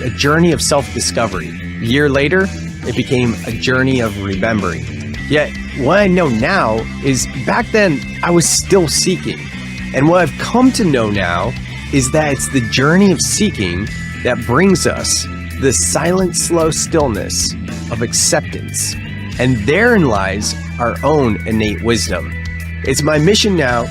a journey of self-discovery. A year later, it became a journey of remembering. Yet, what I know now is back then I was still seeking. And what I've come to know now is that it's the journey of seeking that brings us the silent, slow stillness of acceptance. And therein lies our own innate wisdom. It's my mission now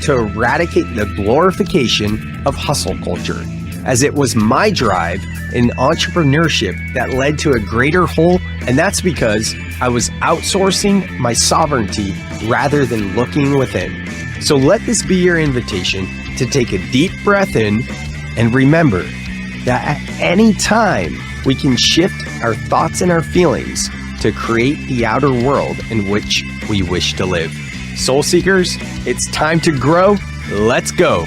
to eradicate the glorification of hustle culture, as it was my drive in entrepreneurship that led to a greater whole, and that's because I was outsourcing my sovereignty rather than looking within. So let this be your invitation to take a deep breath in and remember that at any time we can shift our thoughts and our feelings to create the outer world in which we wish to live. Soul Seekers, it's time to grow. Let's go.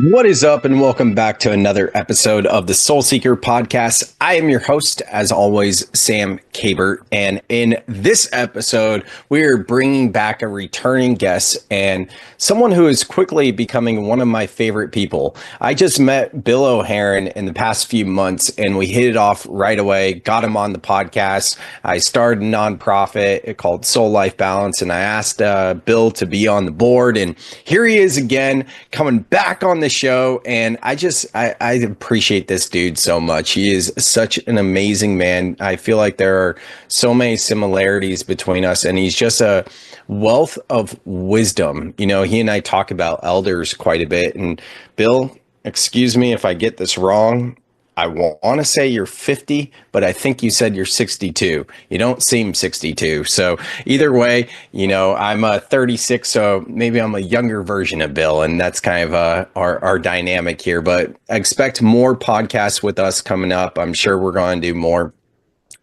What is up, and welcome back to another episode of the Soul Seeker podcast. I am your host, as always, Sam Kabert, and in this episode, we are bringing back a returning guest and someone who is quickly becoming one of my favorite people. I just met Bill O'Haron in the past few months, and we hit it off right away, got him on the podcast. I started a nonprofit called Soul Life Balance, and I asked Bill to be on the board, and here he is again, coming back on the show. And I appreciate this dude so much. He is such an amazing man. I feel like there are so many similarities between us, and he's just a wealth of wisdom. You know, he and I talk about elders quite a bit. And Bill, excuse me if I get this wrong, I want to say you're 50, but I think you said you're 62. You don't seem 62. So either way, you know, I'm 36, so maybe I'm a younger version of Bill, and that's kind of our dynamic here. But I expect more podcasts with us coming up. I'm sure we're going to do more.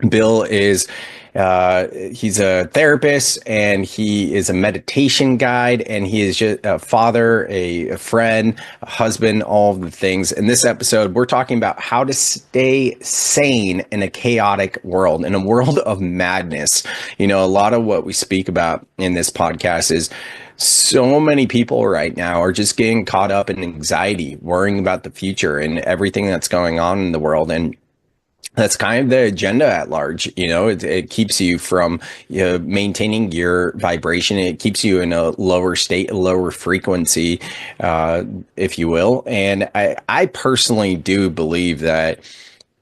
Bill is he's a therapist, and he is a meditation guide, and he is just a father, a friend, a husband, all of the things. In this episode, we're talking about how to stay sane in a chaotic world, in a world of madness. You know, a lot of what we speak about in this podcast is so many people right now are just getting caught up in anxiety, worrying about the future and everything that's going on in the world. And that's kind of the agenda at large. You know, it keeps you from maintaining your vibration. It keeps you in a lower state, a lower frequency, if you will. And I personally do believe that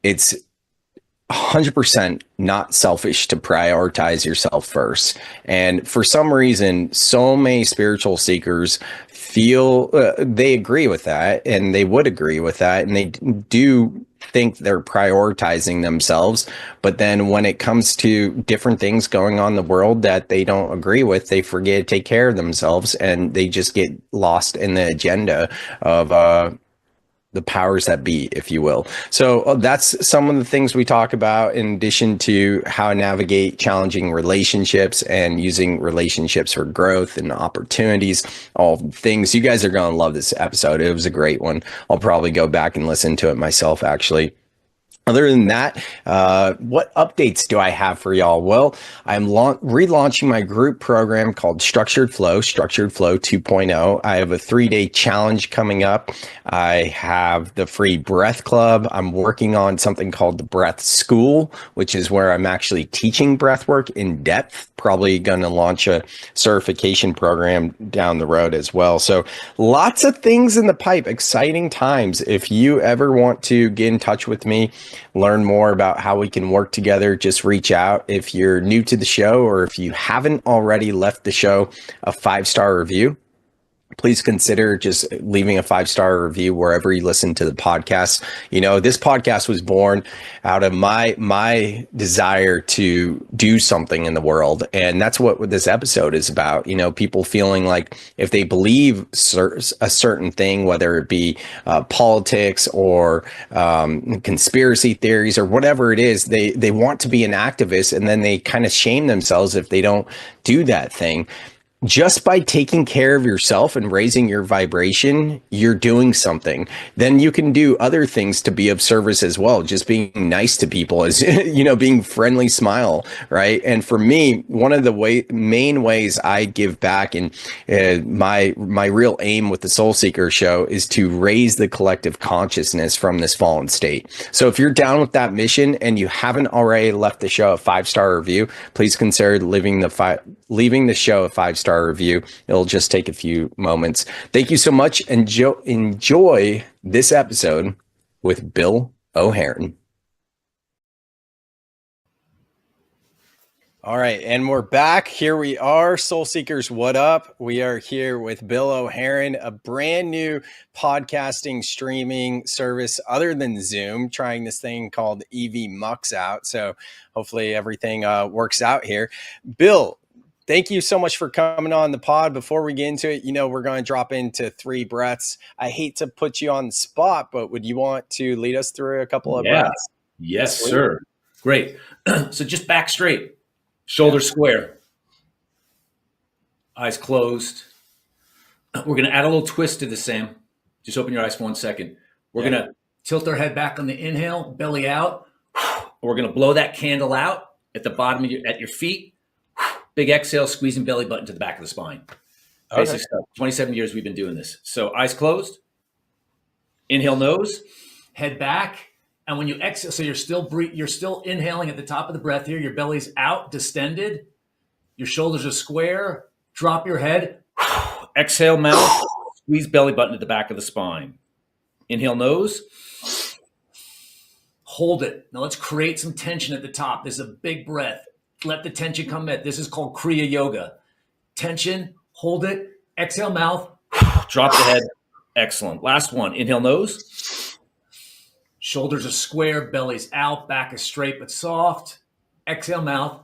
it's 100% not selfish to prioritize yourself first. And for some reason, so many spiritual seekers feel they agree with that, and they would agree with that, and they do think they're prioritizing themselves. But then when it comes to different things going on in the world that they don't agree with, they forget to take care of themselves, and they just get lost in the agenda of the powers that be, if you will. So that's some of the things we talk about, in addition to how to navigate challenging relationships and using relationships for growth and opportunities, all things. You guys are going to love this episode. It was a great one. I'll probably go back and listen to it myself, actually. Other than that, what updates do I have for y'all? Well, I'm relaunching my group program called Structured Flow 2.0. I have a 3-day challenge coming up. I have the free breath club. I'm working on something called the breath school, which is where I'm actually teaching breath work in depth. Probably going to launch a certification program down the road as well. So lots of things in the pipe, exciting times. If you ever want to get in touch with me, learn more about how we can work together, just reach out. If you're new to the show, or if you haven't already left the show a 5-star review, please consider just leaving a 5-star review wherever you listen to the podcast. You know, this podcast was born out of my desire to do something in the world. And that's what this episode is about. You know, people feeling like if they believe a certain thing, whether it be politics or conspiracy theories or whatever it is, they want to be an activist, and then they kind of shame themselves if they don't do that thing. just by taking care of yourself and raising your vibration, you're doing something. Then you can do other things to be of service as well. Just being nice to people is, being friendly, smile, right? And for me, one of the main ways I give back, and my real aim with the Soul Seeker show is to raise the collective consciousness from this fallen state. So if you're down with that mission and you haven't already left the show a 5-star review, please consider leaving the show a 5-star review. It'll just take a few moments. Thank you so much. Enjoy this episode with Bill O'Hearn. All right, and we're back. Here we are, Soul Seekers. What up? We are here with Bill O'Hearn, a brand new podcasting streaming service other than Zoom, trying this thing called EV Mux out. So hopefully everything works out here. Bill, thank you so much for coming on the pod. Before we get into it, we're going to drop into 3 breaths. I hate to put you on the spot, but would you want to lead us through a couple of breaths? Yes, sir. Great. So just back straight. Shoulders square, eyes closed. We're going to add a little twist to this, Sam. Just open your eyes for 1 second. We're going to tilt our head back on the inhale, belly out. We're going to blow that candle out at the bottom of your feet. Big exhale, squeezing belly button to the back of the spine. Basic stuff. 27 years we've been doing this. So eyes closed. Inhale, nose, head back. And when you exhale, so you're still inhaling at the top of the breath here. Your belly's out, distended. Your shoulders are square. Drop your head. Exhale, mouth. Squeeze belly button at the back of the spine. Inhale, nose. Hold it. Now let's create some tension at the top. This is a big breath. Let the tension come in. This is called Kriya Yoga. Tension, hold it. Exhale, mouth. Drop the head. Excellent. Last one. Inhale, nose. Shoulders are square, belly's out, back is straight but soft. Exhale, mouth.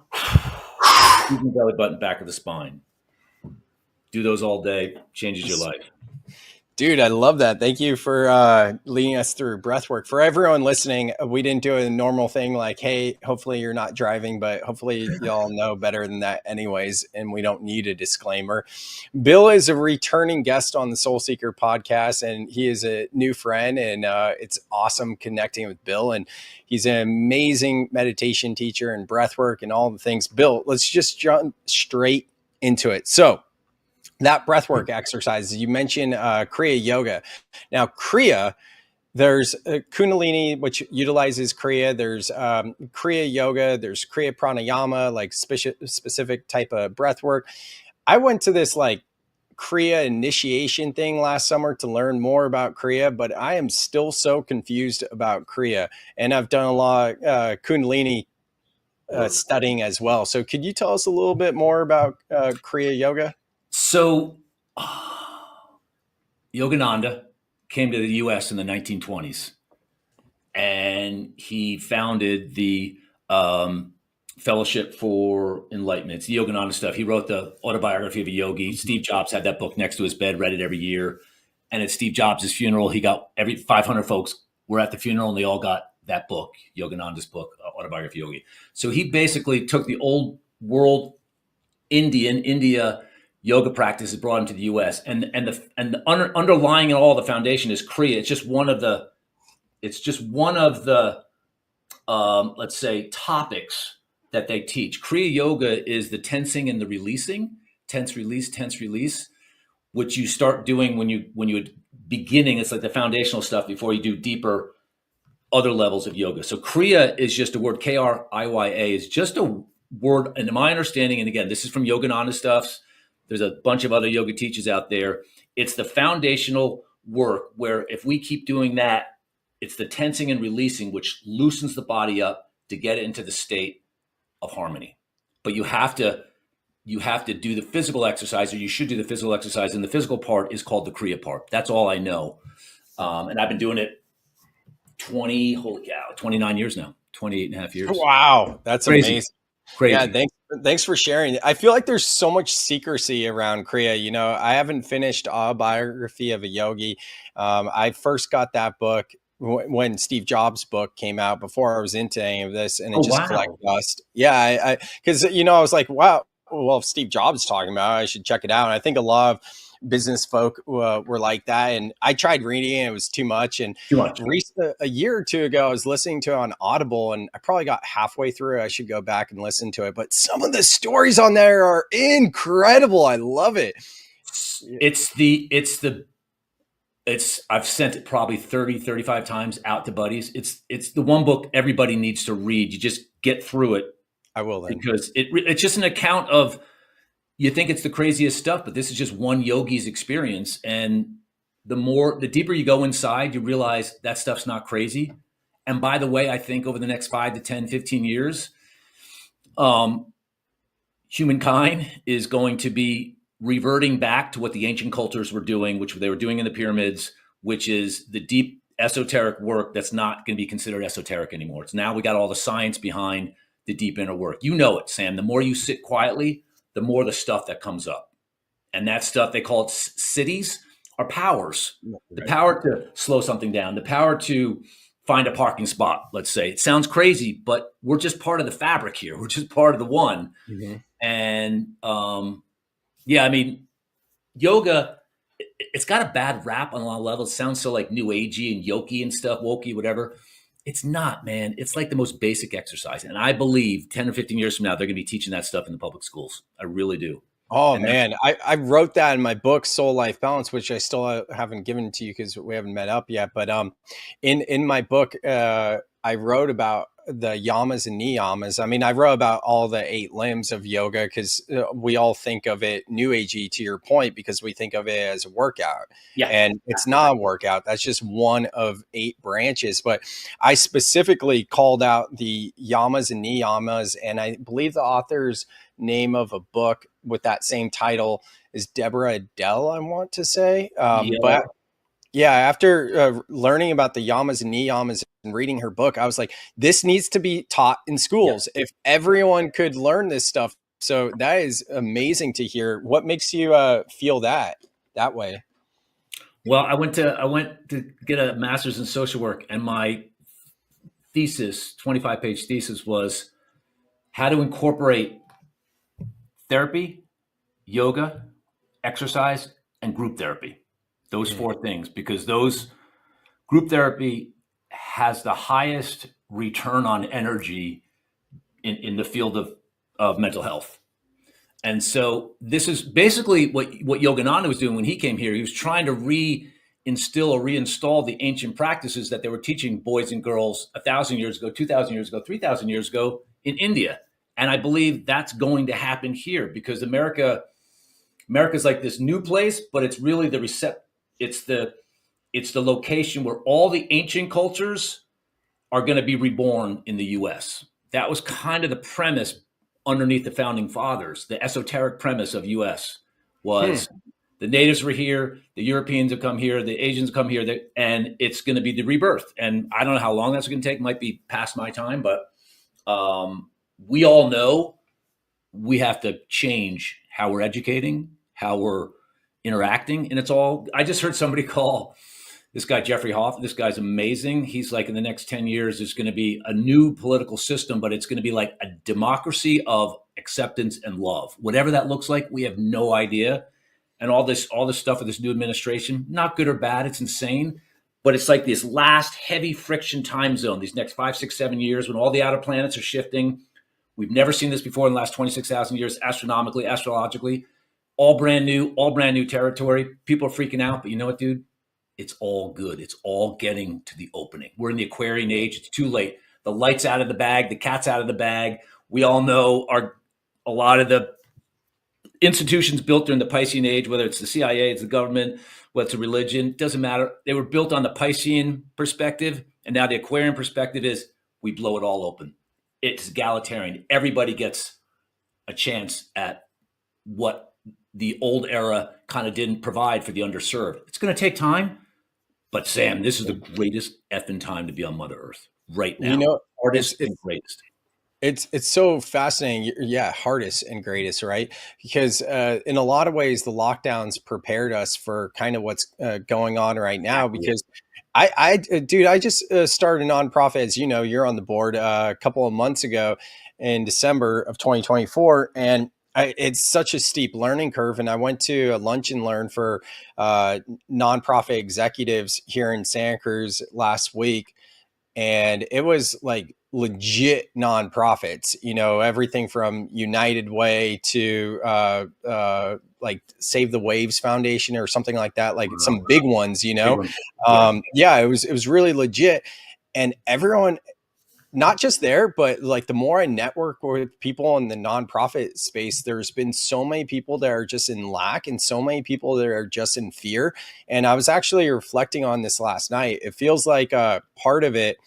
Squeezing belly button, back of the spine. Do those all day. Changes your life. Dude, I love that. Thank you for leading us through breath work. For everyone listening, we didn't do a normal thing like, hey, hopefully you're not driving, but hopefully y'all know better than that anyways, and we don't need a disclaimer. Bill is a returning guest on the Soul Seeker podcast, and he is a new friend, and it's awesome connecting with Bill. And he's an amazing meditation teacher and breath work and all the things. Bill, let's just jump straight into it. So, that breathwork exercise, you mentioned Kriya Yoga. Now, Kriya, there's Kundalini, which utilizes Kriya. There's Kriya Yoga. There's Kriya Pranayama, like specific type of breathwork. I went to this like Kriya initiation thing last summer to learn more about Kriya, but I am still so confused about Kriya. And I've done a lot of Kundalini studying as well. So could you tell us a little bit more about Kriya Yoga? So, Yogananda came to the U.S. in the 1920s, and he founded the Fellowship for Enlightenment. It's the Yogananda stuff. He wrote the Autobiography of a Yogi. Steve Jobs had that book next to his bed, read it every year. And at Steve Jobs' funeral, he got 500 folks were at the funeral, and they all got that book, Yogananda's book, Autobiography of a Yogi. So he basically took the old world India yoga practice is brought into the U.S. and the underlying and all the foundation is Kriya. It's just one of the let's say topics that they teach. Kriya Yoga is the tensing and the releasing, tense release, which you start doing when you beginning. It's like the foundational stuff before you do deeper other levels of yoga. So Kriya is just a word. Kriya is just a word, and in my understanding, and again, this is from Yogananda stuffs. There's a bunch of other yoga teachers out there. It's the foundational work where if we keep doing that, it's the tensing and releasing, which loosens the body up to get it into the state of harmony. But you have to do the physical exercise, or you should do the physical exercise. And the physical part is called the Kriya part. That's all I know. And I've been doing it 29 years now, 28 and a half years. Wow. That's Crazy. Amazing. Crazy. Yeah, thanks for sharing. I feel like there's so much secrecy around Kriya. I haven't finished Autobiography of a Yogi. I first got that book when Steve Jobs' book came out, before I was into any of this, and it just collected dust. Yeah, because I was like, wow, well, if Steve Jobs is talking about it, I should check it out. And I think a lot of business folk were like that. And I tried reading it. It was too much. And Too much. a year or two ago, I was listening to it on Audible and I probably got halfway through. I should go back and listen to it. But some of the stories on there are incredible. I love it. I've sent it probably 30, 35 times out to buddies. It's the one book everybody needs to read. You just get through it. I will then. Because it's just an account of, you think it's the craziest stuff, but this is just one yogi's experience. And the deeper you go inside, you realize that stuff's not crazy. And by the way, I think over the next 5 to 10, 15 years, humankind is going to be reverting back to what the ancient cultures were doing, which they were doing in the pyramids, which is the deep esoteric work that's not going to be considered esoteric anymore. It's now we got all the science behind the deep inner work. You know it, Sam. The more you sit quietly, the more the stuff that comes up. And that stuff, they call it cities, are powers. The power to slow something down, the power to find a parking spot, let's say. It sounds crazy, but we're just part of the fabric here. We're just part of the one. Mm-hmm. And yeah, I mean, yoga, it's got a bad rap on a lot of levels. It sounds so like new agey and yoki and stuff, wokey, whatever. It's not, man. It's like the most basic exercise. And I believe 10 or 15 years from now, they're going to be teaching that stuff in the public schools. I really do. Oh, man. I wrote that in my book, Soul Life Balance, which I still haven't given to you because we haven't met up yet. But in my book, I wrote about the yamas and niyamas. I mean, I wrote about all the 8 limbs of yoga because we all think of it new agey, to your point, because we think of it as a workout. Yeah. And it's not a workout. That's just one of 8 branches. But I specifically called out the yamas and niyamas. And I believe the author's name of a book with that same title is Deborah Adele, I want to say. But yeah, after learning about the yamas and niyamas and reading her book, I was like, this needs to be taught in schools. Yeah. If everyone could learn this stuff. So that is amazing to hear. What makes you feel that way? Well, I went to get a master's in social work, and my thesis, 25-page thesis, was how to incorporate therapy, yoga, exercise, and group therapy. Those 4 things, because those group therapy has the highest return on energy in the field of mental health. And so this is basically what Yogananda was doing when he came here. He was trying to reinstill or reinstall the ancient practices that they were teaching boys and girls 1,000 years ago, 2,000 years ago, 3,000 years ago in India. And I believe that's going to happen here because America's like this new place, but it's really it's the location where all the ancient cultures are going to be reborn in the U.S. That was kind of the premise underneath the founding fathers. The esoteric premise of U.S. was the natives were here, the Europeans have come here, the Asians come here, and it's going to be the rebirth. And I don't know how long that's going to take. Might be past my time, but we all know we have to change how we're educating, how we're interacting. And I just heard somebody call this guy, Jeffrey Hoff. This guy's amazing. He's like, in the next 10 years, there's going to be a new political system, but it's going to be like a democracy of acceptance and love. Whatever that looks like, we have no idea. And all this stuff with this new administration, not good or bad. It's insane. But it's like this last heavy friction time zone, these next 5, 6, 7 years when all the outer planets are shifting. We've never seen this before in the last 26,000 years, astronomically, astrologically. All brand new territory. People are freaking out, but you know what, dude? It's all good. It's all getting to the opening. We're in the Aquarian age. It's too late. The light's out of the bag. The cat's out of the bag. We all know a lot of the institutions built during the Piscean age, whether it's the CIA, it's the government, whether it's a religion, doesn't matter. They were built on the Piscean perspective, and now the Aquarian perspective is we blow it all open. It's egalitarian. Everybody gets a chance at what the old era kind of didn't provide for the underserved. It's going to take time, but Sam, this is the greatest effing time to be on Mother Earth right now. You know, hardest and greatest. It's so fascinating. Yeah, hardest and greatest, right? Because in a lot of ways, the lockdowns prepared us for kind of what's going on right now. Because dude, I just started a nonprofit, as you know, you're on the board a couple of months ago in December of 2024, and It's such a steep learning curve. And I went to a lunch and learn for nonprofit executives here in Santa Cruz last week. And it was like legit nonprofits, everything from United Way to like Save the Waves Foundation or something like that, like some big ones, Big one. Yeah. Yeah, it was really legit. And everyone, not just there, but like the more I network with people in the nonprofit space, there's been so many people that are just in lack and so many people that are just in fear. And I was actually reflecting on this last night. It feels like part of it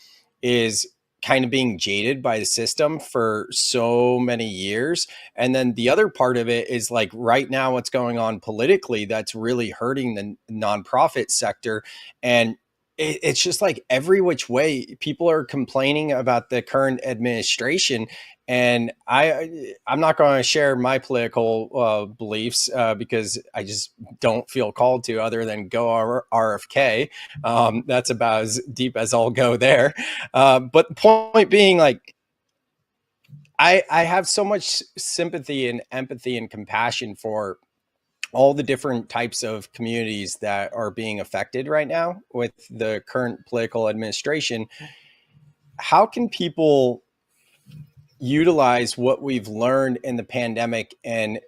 is kind of being jaded by the system for so many years. And then the other part of it is like right now, what's going on politically that's really hurting the nonprofit sector. And it's just like every which way people are complaining about the current administration. And I'm not going to share my political beliefs because I just don't feel called to, other than go RFK. That's about as deep as I'll go there. But the point being, like, I have so much sympathy and empathy and compassion for all the different types of communities that are being affected right now with the current political administration. How can people utilize what we've learned in the pandemic and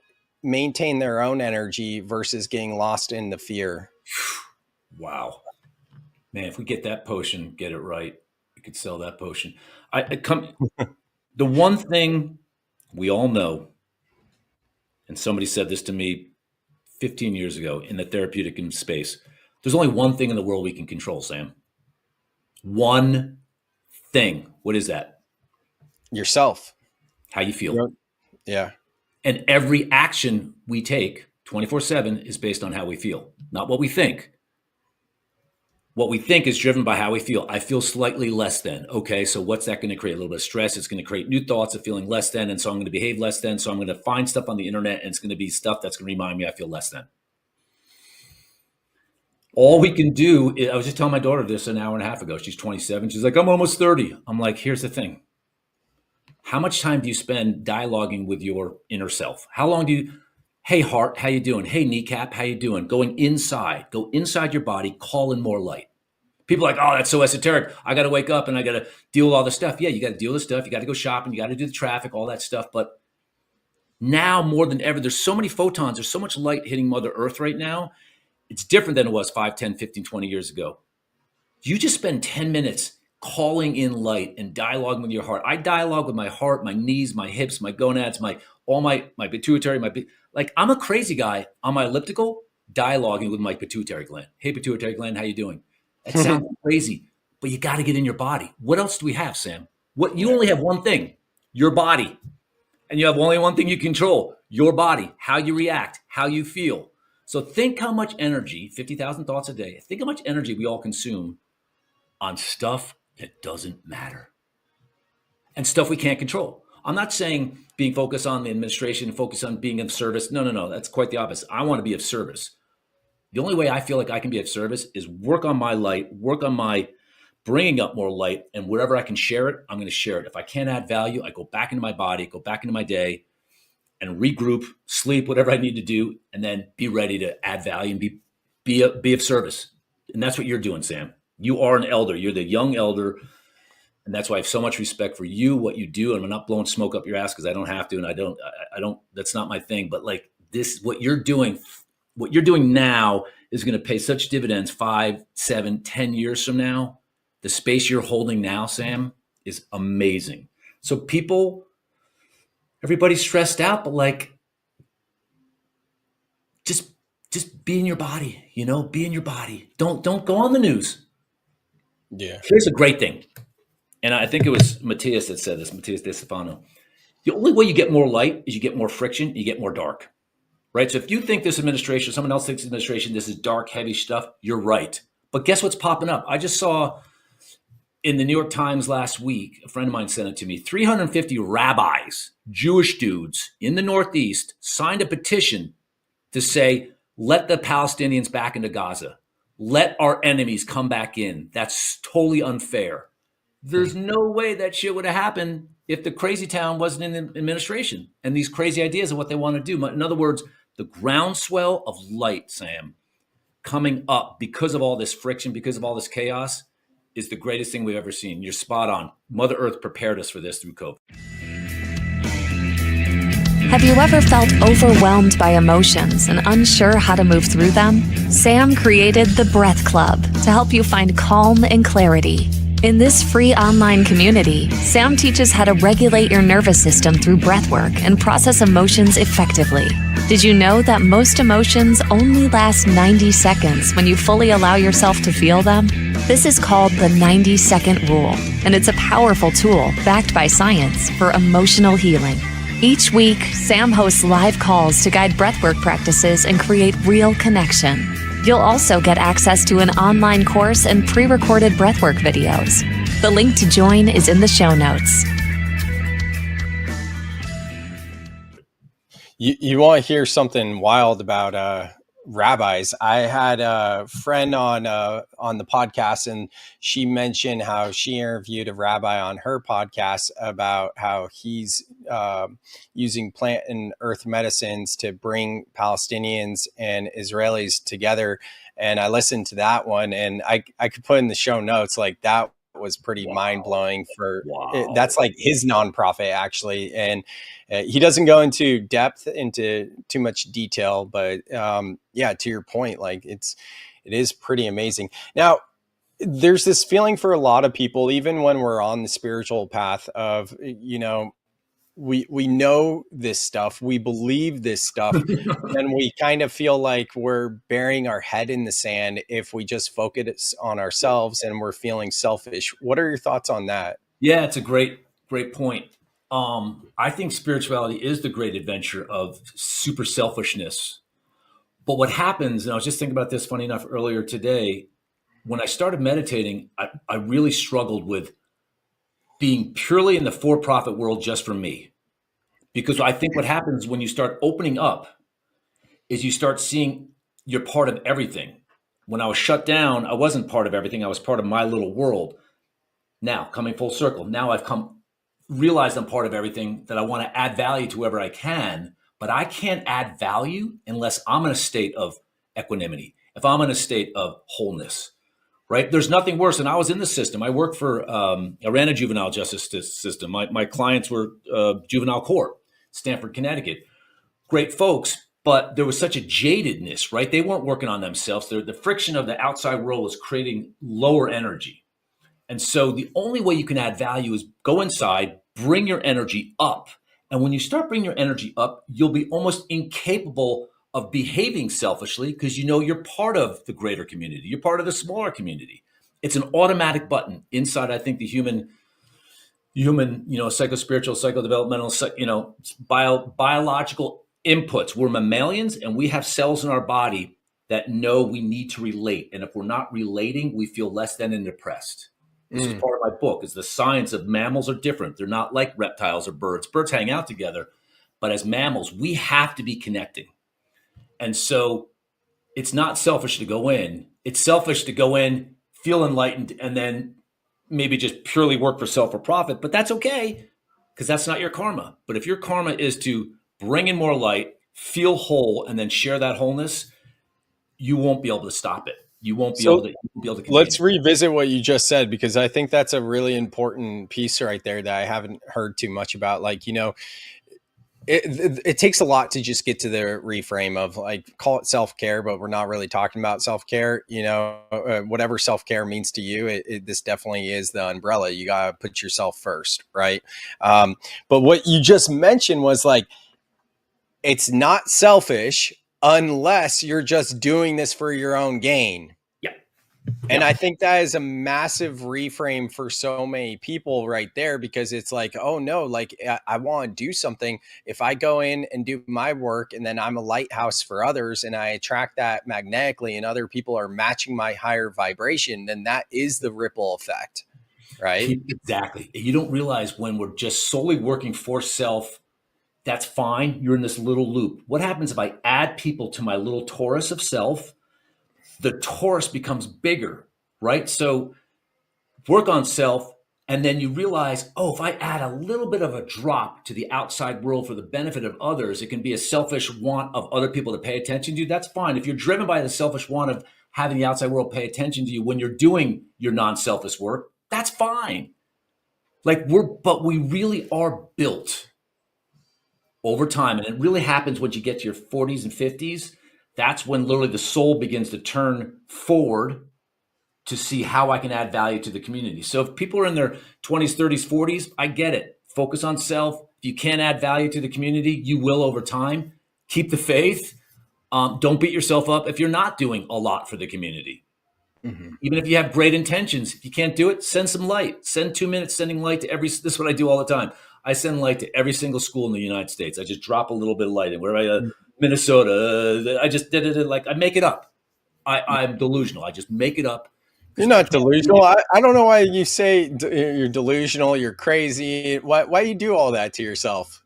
maintain their own energy versus getting lost in the fear? Wow, man! If we get that potion, get it right, we could sell that potion. I come. The one thing we all know, and somebody said this to me 15 years ago in the therapeutic space. There's only one thing in the world we can control, Sam. One thing. What is that? Yourself. How you feel. Yeah. And every action we take 24/7 is based on how we feel, not what we think. What we think is driven by how we feel. I feel slightly less than. Okay, so what's that going to create? A little bit of stress. It's going to create new thoughts of feeling less than. And so I'm going to behave less than. So I'm going to find stuff on the internet, and it's going to be stuff that's going to remind me I feel less than. All we can do is, I was just telling my daughter this an hour and a half ago. She's 27. She's like, I'm almost 30. I'm like, here's the thing. How much time do you spend dialoguing with your inner self? How long do you, hey, heart, how you doing? Hey, kneecap, how you doing? Going inside, go inside your body, call in more light. People are like, oh, that's so esoteric. I got to wake up and I got to deal with all this stuff. Yeah, you got to deal with stuff. You got to go shopping. You got to do the traffic, all that stuff. But now more than ever, there's so many photons. There's so much light hitting Mother Earth right now. It's different than it was 5, 10, 15, 20 years ago. You just spend 10 minutes calling in light and dialoguing with your heart. I dialogue with my heart, my knees, my hips, my gonads, my pituitary, like I'm a crazy guy on my elliptical dialoguing with my pituitary gland. Hey, pituitary gland, how you doing? That sounds crazy, but you got to get in your body. What else do we have, Sam? You only have one thing, your body. And you have only one thing you control, your body, how you react, how you feel. So think how much energy, 50,000 thoughts a day, think how much energy we all consume on stuff that doesn't matter and stuff we can't control. I'm not saying being focused on the administration, focus on being of service. No. That's quite the opposite. I want to be of service. The only way I feel like I can be of service is work on my light, work on my bringing up more light, and wherever I can share it, I'm going to share it. If I can't add value, I go back into my body, go back into my day, and regroup, sleep, whatever I need to do, and then be ready to add value and be of service. And that's what you're doing, Sam. You are an elder. You're the young elder, and that's why I have so much respect for you, what you do. And I'm not blowing smoke up your ass because I don't have to, and I don't. That's not my thing. But like this, what you're doing now is going to pay such dividends 5, 7, 10 years from now. The space you're holding now, Sam, is amazing. So everybody's stressed out, but like, just be in your body, be in your body. Don't go on the news. Yeah. Here's a great thing. And I think it was Matthias that said this, Matthias De Stefano. The only way you get more light is you get more friction, you get more dark, right? So if you think this administration, someone else thinks this administration, this is dark, heavy stuff, you're right. But guess what's popping up? I just saw in the New York Times last week, a friend of mine sent it to me, 350 rabbis, Jewish dudes in the Northeast signed a petition to say, let the Palestinians back into Gaza. Let our enemies come back in. That's totally unfair. There's no way that shit would have happened if the crazy town wasn't in the administration and these crazy ideas of what they want to do. In other words, the groundswell of light, Sam, coming up because of all this friction, because of all this chaos, is the greatest thing we've ever seen. You're spot on. Mother Earth prepared us for this through COVID. Have you ever felt overwhelmed by emotions and unsure how to move through them? Sam created the Breath Club to help you find calm and clarity. In this free online community, Sam teaches how to regulate your nervous system through breathwork and process emotions effectively. Did you know that most emotions only last 90 seconds when you fully allow yourself to feel them? This is called the 90-second rule, and it's a powerful tool backed by science for emotional healing. Each week, Sam hosts live calls to guide breathwork practices and create real connection. You'll also get access to an online course and pre-recorded breathwork videos. The link to join is in the show notes. You want to hear something wild about rabbis? I had a friend on the podcast, and she mentioned how she interviewed a rabbi on her podcast about how he's using plant and earth medicines to bring Palestinians and Israelis together. And I listened to that one, and I could put in the show notes, like, that was pretty mind-blowing that's like his nonprofit, actually. And he doesn't go into depth into too much detail, but yeah, to your point, like, it is pretty amazing. Now, there's this feeling for a lot of people, even when we're on the spiritual path, of, we know this stuff, we believe this stuff, and we kind of feel like we're burying our head in the sand if we just focus on ourselves and we're feeling selfish. What are your thoughts on that? Yeah, it's a great point. I think spirituality is the great adventure of super selfishness. But what happens, and I was just thinking about this, funny enough, earlier today, when I started meditating, I really struggled with being purely in the for-profit world just for me. Because I think what happens when you start opening up is you start seeing you're part of everything. When I was shut down, I wasn't part of everything. I was part of my little world. Now, coming full circle, now I've realized I'm part of everything, that I want to add value to whoever I can, but I can't add value unless I'm in a state of equanimity, if I'm in a state of wholeness. Right? There's nothing worse. And I was in the system. I worked for, I ran a juvenile justice system. My clients were juvenile court, Stamford, Connecticut. Great folks, but there was such a jadedness, right? They weren't working on themselves. The friction of the outside world was creating lower energy. And so the only way you can add value is go inside, bring your energy up. And when you start bringing your energy up, you'll be almost incapable of behaving selfishly, because you know you're part of the greater community. You're part of the smaller community. It's an automatic button inside, I think, the human, psychospiritual, psychodevelopmental, biological inputs. We're mammalians, and we have cells in our body that know we need to relate. And if we're not relating, we feel less than and depressed. This is part of my book, is the science of mammals are different. They're not like reptiles or birds. Birds hang out together, but as mammals, we have to be connecting. And so it's not selfish to go in. It's selfish to go in, feel enlightened, and then maybe just purely work for self or profit. But that's okay, because that's not your karma. But if your karma is to bring in more light, feel whole, and then share that wholeness, you won't be able to stop it. You won't be able to contain let's it. revisit what you just said, because I think that's a really important piece right there that I haven't heard too much about. Like, it takes a lot to just get to the reframe of, like, call it self-care, but we're not really talking about self-care. Whatever self-care means to you, this definitely is the umbrella. You got to put yourself first, right? But what you just mentioned was, like, it's not selfish unless you're just doing this for your own gain. And I think that is a massive reframe for so many people right there, because it's like, oh no, like, I want to do something. If I go in and do my work, and then I'm a lighthouse for others, and I attract that magnetically, and other people are matching my higher vibration, then that is the ripple effect, right? Exactly. You don't realize when we're just solely working for self, that's fine. You're in this little loop. What happens if I add people to my little torus of self? The torus becomes bigger, right? So work on self, And then you realize, oh, if I add a little bit of a drop to the outside world for the benefit of others, it can be a selfish want of other people to pay attention to you. That's fine. If you're driven by the selfish want of having the outside world pay attention to you when you're doing your non-selfish work, that's fine. But we really are built over time. And it really happens once you get to your 40s and 50s. That's when literally the soul begins to turn forward to see how I can add value to the community. So if people are in their 20s, 30s, 40s, I get it. Focus on self. If you can't add value to the community, you will over time. Keep the faith. Don't beat yourself up if you're not doing a lot for the community. Mm-hmm. Even if you have great intentions, if you can't do it, send some light. Send 2 minutes sending light to this is what I do all the time. I send light to every single school in the United States. I just drop a little bit of light in. Where I Minnesota, I just did it like I make it up. I'm delusional. I just make it up. You're not delusional. I don't know why you say you're delusional. You're crazy. Why you do all that to yourself?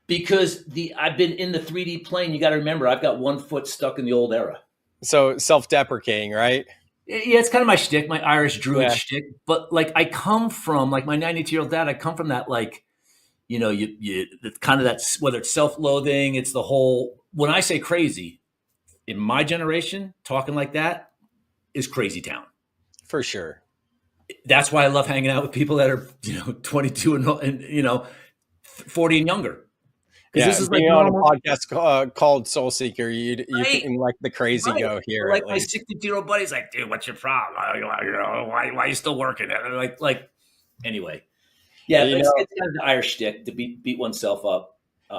Because I've been in the 3D plane. You got to remember, I've got one foot stuck in the old era. So self-deprecating, right? Yeah, it's kind of my shtick, my Irish Druid shtick. But like, I come from like my 92-year-old dad. I come from that, like, you know, it's kind of that, whether it's self-loathing, it's the whole. When I say crazy, in my generation, talking like that is crazy town. For sure. That's why I love hanging out with people that are, 22 and 40 and younger. Yeah, this is being like on a podcast called Soul Seeker, you can let the crazy go here. Like my 62-year-old buddy's like, dude, what's your problem? Why are you still working? Like, anyway. Yeah, it's kind of the Irish shtick to beat oneself up.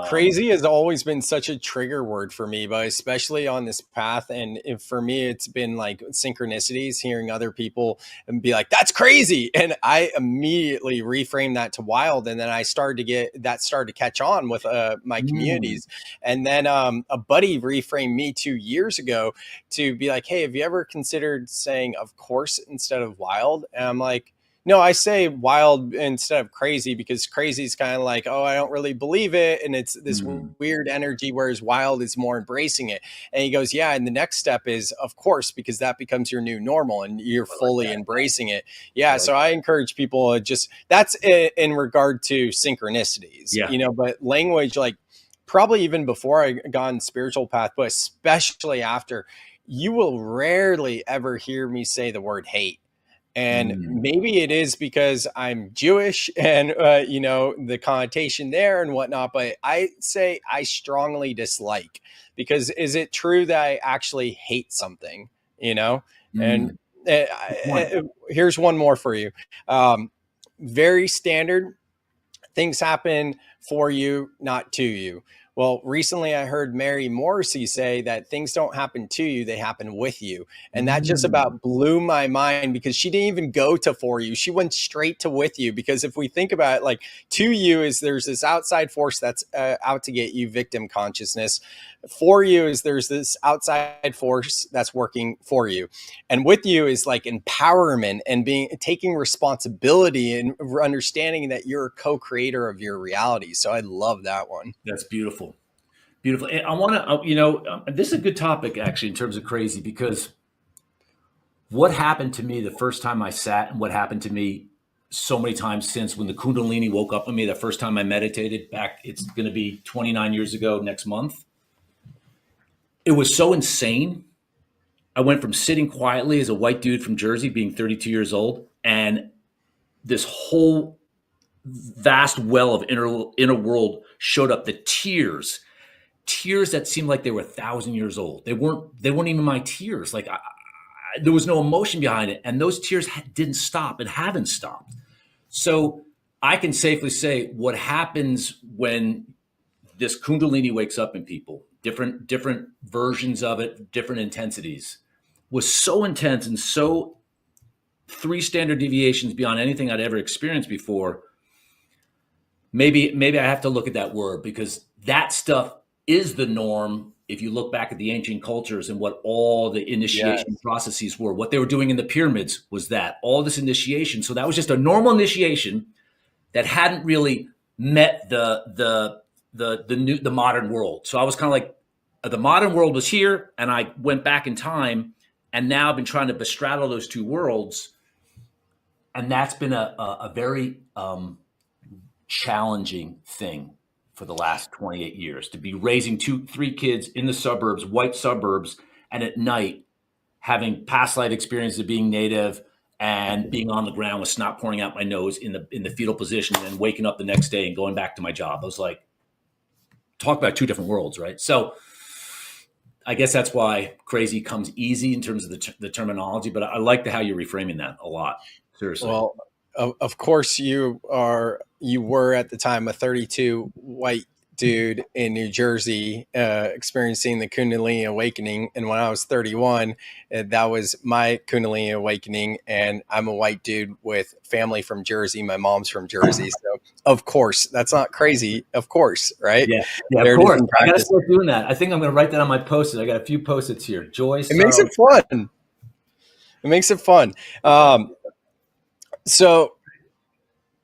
Crazy has always been such a trigger word for me, but especially on this path. And for me, it's been like synchronicities, hearing other people and be like, that's crazy. And I immediately reframed that to wild. And then I started to catch on with my communities. And then a buddy reframed me 2 years ago to be like, hey, have you ever considered saying of course instead of wild? And I'm like, no, I say wild instead of crazy because crazy is kind of like, oh, I don't really believe it. And it's this weird energy, whereas wild is more embracing it. And he goes, yeah. And the next step is, of course, because that becomes your new normal and you're fully embracing it. Yeah. So I encourage people to that's in regard to synchronicities, but language, like probably even before I got on the spiritual path, but especially after, you will rarely ever hear me say the word hate. And maybe it is because I'm Jewish and, the connotation there and whatnot. But I say I strongly dislike, because is it true that I actually hate something, And here's one more for you. Very standard. Things happen for you, not to you. Well, recently I heard Mary Morrissey say that things don't happen to you, they happen with you. And that just about blew my mind, because she didn't even go to for you. She went straight to with you. Because if we think about it, like to you is there's this outside force that's out to get you, victim consciousness. For you is there's this outside force that's working for you. And with you is like empowerment and taking responsibility and understanding that you're a co-creator of your reality. So I love that one. That's beautiful. Beautiful. And I want to, this is a good topic actually in terms of crazy, because what happened to me the first time I sat, and what happened to me so many times since, when the Kundalini woke up in me, the first time I meditated back, it's going to be 29 years ago next month. It was so insane. I went from sitting quietly as a white dude from Jersey, being 32 years old, and this whole vast well of inner world showed up. The tears that seemed like they were 1,000 years old. They weren't even my tears. Like there was no emotion behind it. And those tears didn't stop and haven't stopped. So I can safely say what happens when this Kundalini wakes up in people, different versions of it, different intensities, was so intense and so 3 standard deviations beyond anything I'd ever experienced before. Maybe I have to look at that word, because that stuff is the norm. If you look back at the ancient cultures and what all the initiation processes were, what they were doing in the pyramids was that, all this initiation. So that was just a normal initiation that hadn't really met the modern world. So I was kind of like, the modern world was here, and I went back in time, and now I've been trying to bestraddle those two worlds. And that's been a very challenging thing for the last 28 years, to be raising 2-3 kids in the suburbs, white suburbs, and at night having past life experiences of being Native and being on the ground with snot pouring out my nose in the fetal position, and waking up the next day and going back to my job. I was like, talk about two different worlds, right? So I guess that's why crazy comes easy in terms of the terminology, but I like how you're reframing that a lot. Seriously. Well, of course you were at the time a 32 white dude in New Jersey, experiencing the Kundalini awakening. And when I was 31, that was my Kundalini awakening. And I'm a white dude with family from Jersey. My mom's from Jersey. So of course, that's not crazy. Of course. Right. Yeah, of course. I got to start doing that. I think I'm going to write that on my post-it. I got a few post-its here. Joy. It makes it fun. It makes it fun. So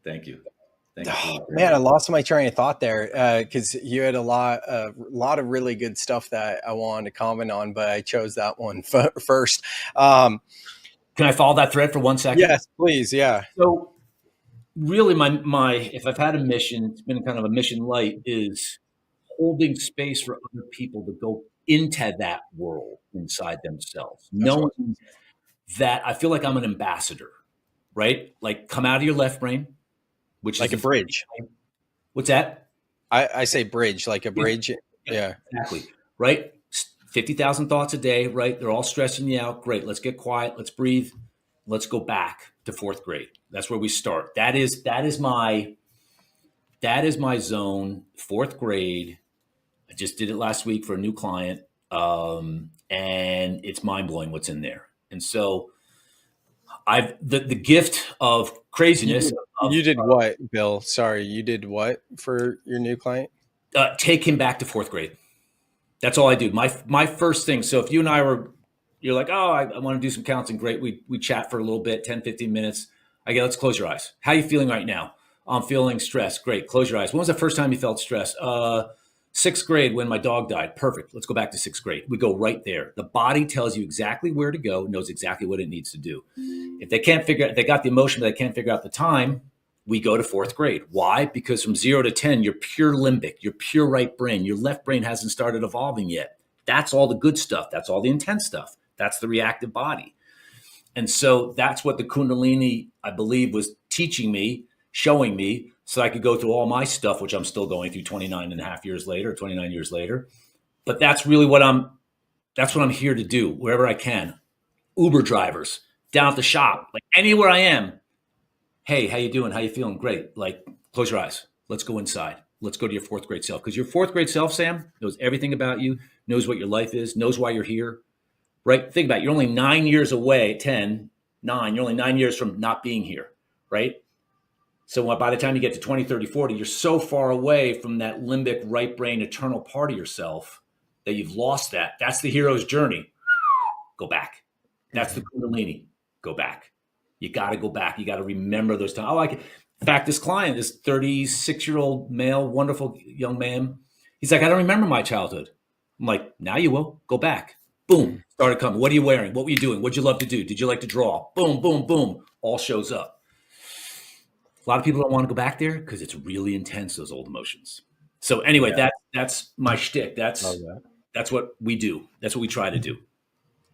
thank you. Man, I lost my train of thought there, because you had a lot of really good stuff that I wanted to comment on, but I chose that one first. Can I follow that thread for 1 second? Yes, please. Yeah. So really my if I've had a mission, it's been kind of a mission light, is holding space for other people to go into that world inside themselves. Knowing that I feel like I'm an ambassador, right? Like, come out of your left brain, which like is a bridge. What's that? I say bridge, like a bridge. Yeah. Exactly. Right. 50,000 thoughts a day, right? They're all stressing you out. Great. Let's get quiet. Let's breathe. Let's go back to 4th grade. That's where we start. That is my zone, 4th grade. I just did it last week for a new client. And it's mind blowing what's in there. And so the gift of craziness. You did what, Bill? Sorry, you did what for your new client? Take him back to 4th grade. That's all I do. My first thing. So if you and I you're like, oh, I want to do some counseling. Great. We chat for a little bit, 10, 15 minutes. I go, let's close your eyes. How are you feeling right now? I'm feeling stressed. Great. Close your eyes. When was the first time you felt stressed? 6th grade, when my dog died. Perfect. Let's go back to 6th grade. We go right there. The body tells you exactly where to go, knows exactly what it needs to do. If they got the emotion, but they can't figure out the time, we go to 4th grade. Why? Because from 0 to 10, you're pure limbic, you're pure right brain. Your left brain hasn't started evolving yet. That's all the good stuff. That's all the intense stuff. That's the reactive body. And so that's what the Kundalini, I believe, was teaching me, showing me, so I could go through all my stuff, which I'm still going through 29 years later. But that's really what I'm here to do, wherever I can. Uber drivers, down at the shop, like anywhere I am. Hey, how you doing? How you feeling? Great. Like, close your eyes. Let's go inside. Let's go to your 4th grade self. Because your 4th grade self, Sam, knows everything about you, knows what your life is, knows why you're here, right? Think about it. You're only 9 years away, 10, 9. You're only 9 years from not being here, right? So by the time you get to 20, 30, 40, you're so far away from that limbic right brain eternal part of yourself that you've lost that. That's the hero's journey. Go back. That's the Kundalini. Go back. You got to go back. You got to remember those times. In fact, this client, this 36-year-old male, wonderful young man, he's like, I don't remember my childhood. I'm like, now you will. Go back. Boom. Started coming. What are you wearing? What were you doing? What'd you love to do? Did you like to draw? Boom, boom, boom. All shows up. A lot of people don't want to go back there because it's really intense, those old emotions. So anyway, that's my shtick. That's what we do. That's what we try to do.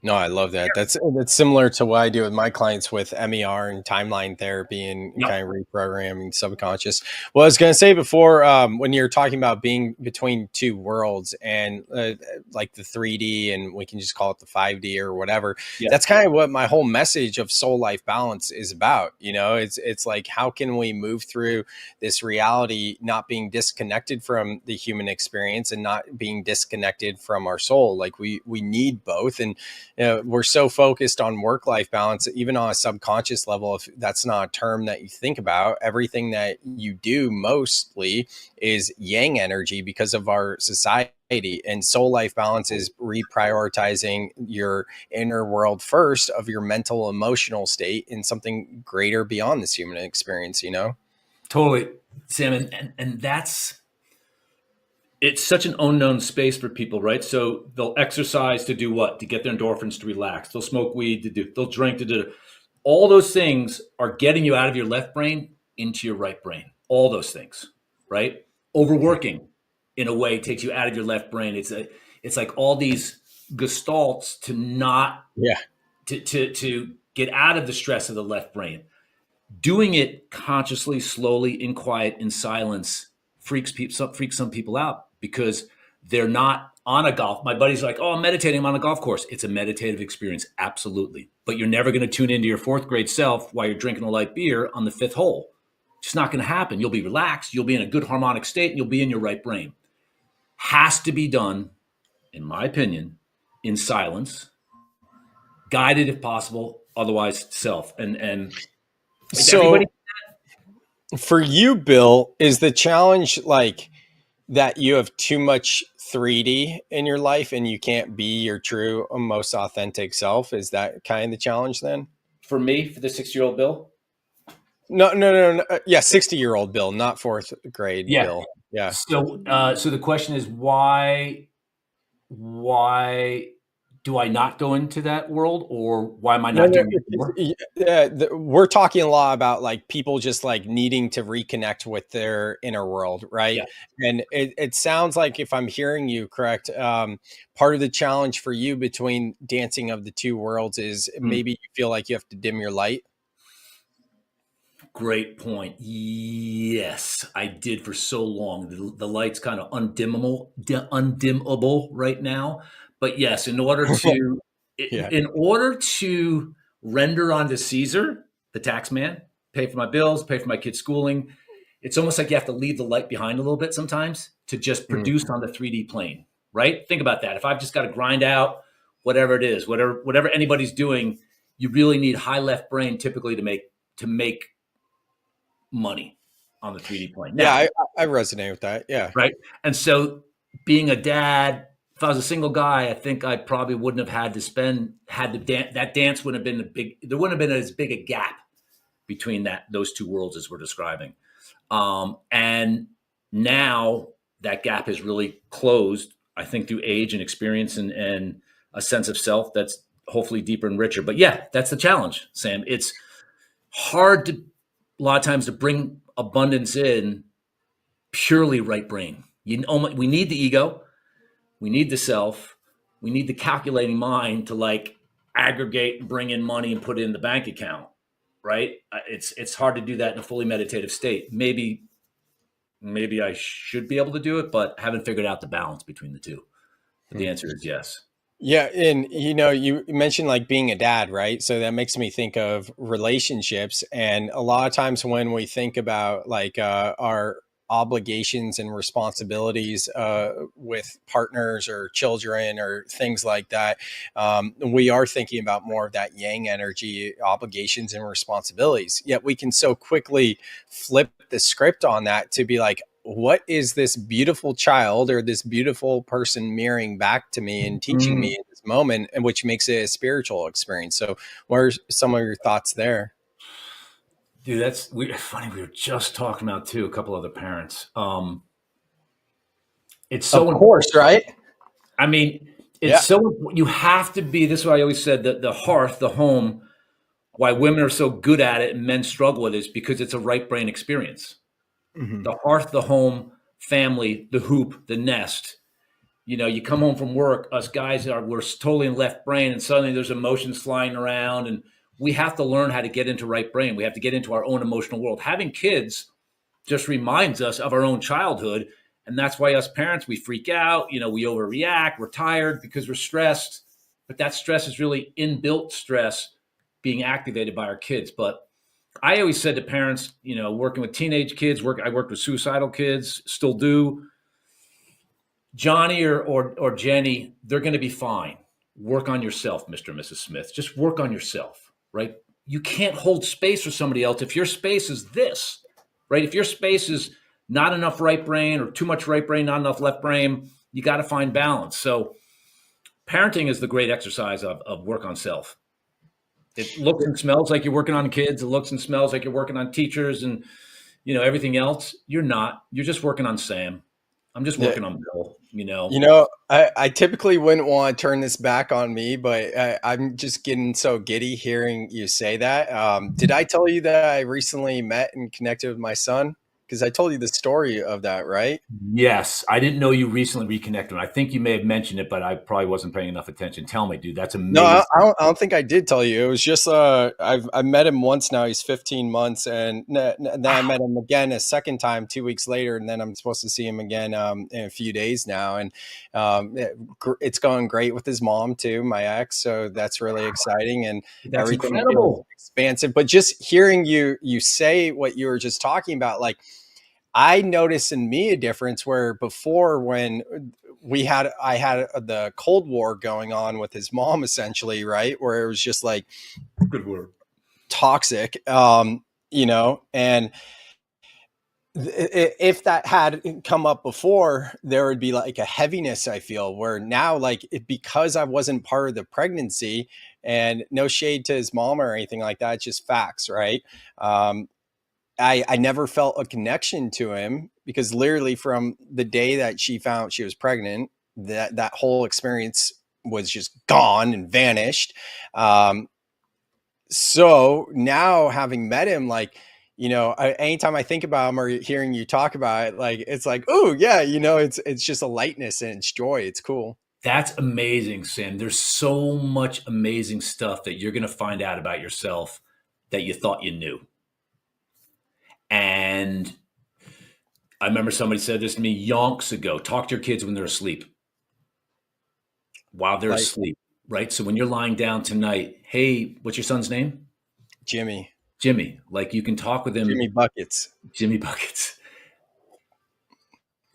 No, I love that. That's similar to what I do with my clients with MER and timeline therapy and kind of reprogramming subconscious. Well, I was going to say before, when you're talking about being between two worlds and like the 3D, and we can just call it the 5D or whatever. Yeah. That's kind of what my whole message of soul life balance is about. You know, it's like, how can we move through this reality, not being disconnected from the human experience and not being disconnected from our soul? Like we need both. And we're so focused on work-life balance, even on a subconscious level. If that's not a term that you think about, everything that you do mostly is yang energy because of our society. And soul life balance is reprioritizing your inner world first of your mental, emotional state in something greater beyond this human experience, you know? Totally, Sam. And it's such an unknown space for people, right? So they'll exercise to do what? To get their endorphins to relax. They'll smoke weed they'll drink to do. All those things are getting you out of your left brain into your right brain. All those things, right? Overworking in a way takes you out of your left brain. It's like all these gestalts to not to get out of the stress of the left brain. Doing it consciously, slowly, in quiet, in silence freaks some people out because they're not on a golf. My buddy's like, "Oh, I'm meditating. I'm on a golf course." It's a meditative experience, absolutely. But you're never going to tune into your fourth grade self while you're drinking a light beer on the fifth hole. It's just not going to happen. You'll be relaxed. You'll be in a good harmonic state, and you'll be in your right brain. Has to be done, in my opinion, in silence, guided if possible, otherwise self. And so everybody. For you, Bill, is the challenge like that you have too much 3D in your life and you can't be your true, most authentic self? Is that kind of the challenge then? For me, for the 6-year-old Bill? No. Yeah, 60-year-old Bill, not fourth grade Bill. Yeah. So the question is, why do I not go into that world, or why am I not doing it more? We're talking a lot about like people just like needing to reconnect with their inner world, right? Yeah. And it sounds like, if I'm hearing you correct, part of the challenge for you between dancing of the two worlds is maybe you feel like you have to dim your light. Great point. Yes, I did for so long. The light's kind of undimmable right now. But yes, in order to render onto Caesar, the tax man, pay for my bills, pay for my kids' schooling, it's almost like you have to leave the light behind a little bit sometimes to just produce on the 3D plane, right? Think about that. If I've just got to grind out whatever it is, whatever anybody's doing, you really need high left brain typically to make money on the 3D plane. Now, yeah, I resonate with that. Yeah. Right. And so being a dad, if I was a single guy, I think I probably wouldn't have that dance wouldn't have been there wouldn't have been as big a gap between those two worlds as we're describing. And now that gap is really closed, I think, through age and experience and a sense of self that's hopefully deeper and richer. But yeah, that's the challenge, Sam. It's hard a lot of times to bring abundance in purely right brain. We need the ego. We need the self. We need the calculating mind to like aggregate and bring in money and put it in the bank account, right? It's hard to do that in a fully meditative state. Maybe I should be able to do it, but haven't figured out the balance between the two. But the answer is yes. Yeah. And, you mentioned like being a dad, right? So that makes me think of relationships. And a lot of times when we think about like our obligations and responsibilities with partners or children or things like that, we are thinking about more of that yang energy, obligations and responsibilities. Yet we can so quickly flip the script on that to be like, what is this beautiful child or this beautiful person mirroring back to me and teaching me in this moment, and which makes it a spiritual experience? So what are some of your thoughts there? Dude, that's funny. We were just talking about too, a couple other parents. It's so of course, right? I mean, it's so, you have to be, this is what I always said, that the hearth, the home, why women are so good at it and men struggle with it is because it's a right brain experience. The hearth, the home, family, the hoop, the nest. You come home from work, us guys we're totally in left brain, and suddenly there's emotions flying around, and we have to learn how to get into right brain. We have to get into our own emotional world. Having kids just reminds us of our own childhood. And that's why us parents, we freak out, we overreact, we're tired because we're stressed. But that stress is really inbuilt stress being activated by our kids. But I always said to parents, working with teenage kids, I worked with suicidal kids, still do. Johnny or Jenny, they're going to be fine. Work on yourself, Mr. and Mrs. Smith. Just work on yourself, right? You can't hold space for somebody else if your space is this, right? If your space is not enough right brain or too much right brain, not enough left brain, you got to find balance. So parenting is the great exercise of work on self. It looks and smells like you're working on kids. It looks and smells like you're working on teachers and, everything else. You're not. You're just working on Sam. I'm just working on Bill. you know? You know, I typically wouldn't want to turn this back on me, but I'm just getting so giddy hearing you say that. Did I tell you that I recently met and connected with my son? Because I told you the story of that, right? Yes, I didn't know you recently reconnected. I think you may have mentioned it, but I probably wasn't paying enough attention. Tell me, dude, that's No, amazing. I don't think I did tell you. It was just I've met him once now. He's 15 months, and then I met him again a second time 2 weeks later, and then I'm supposed to see him again in a few days now, and it's going great with his mom too, my ex. So that's really exciting, and That's everything feels incredible. expansive. But just hearing you say what you were just talking about, like I noticed in me a difference where before when I had the Cold War going on with his mom essentially, right? Where it was just like Good word. toxic, and if that had come up before, there would be like a heaviness I feel where now, like because I wasn't part of the pregnancy and no shade to his mom or anything like that, it's just facts, right? Um, I never felt a connection to him because literally from the day that she found out she was pregnant, that whole experience was just gone and vanished. Um, so now having met him, like, anytime I think about him or hearing you talk about it, like, it's like, oh yeah, it's just a lightness and it's joy. It's cool. That's amazing, Sam. There's so much amazing stuff that you're going to find out about yourself that you thought you knew. And I remember somebody said this to me yonks ago. Talk to your kids when they're asleep, while they're Like asleep, right? So when you're lying down tonight, hey, what's your son's name? Jimmy, Jimmy. Like you can talk with him, Jimmy Buckets. Jimmy Buckets,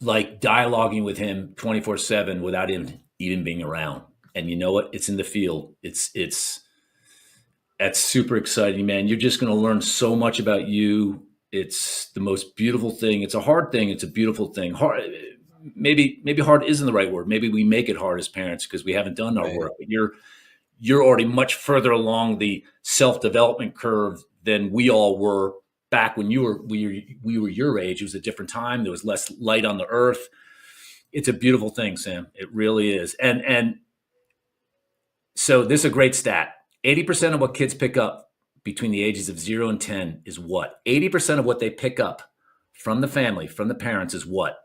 like dialoguing with him 24/7 without him even being around. And you know what? It's in the field. That's super exciting, man. You're just going to learn so much about you. It's the most beautiful thing. It's a hard thing. It's a beautiful thing. Hard, maybe hard isn't the right word. Maybe we make it hard as parents because we haven't done our Right. work. But you're already much further along the self-development curve than we all were back when we were your age. It was a different time. There was less light on the earth. It's a beautiful thing, Sam. It really is. And so this is a great stat. 80% of what kids pick up between the ages of 0 and 10 is what? 80% of what they pick up from the family, from the parents is what?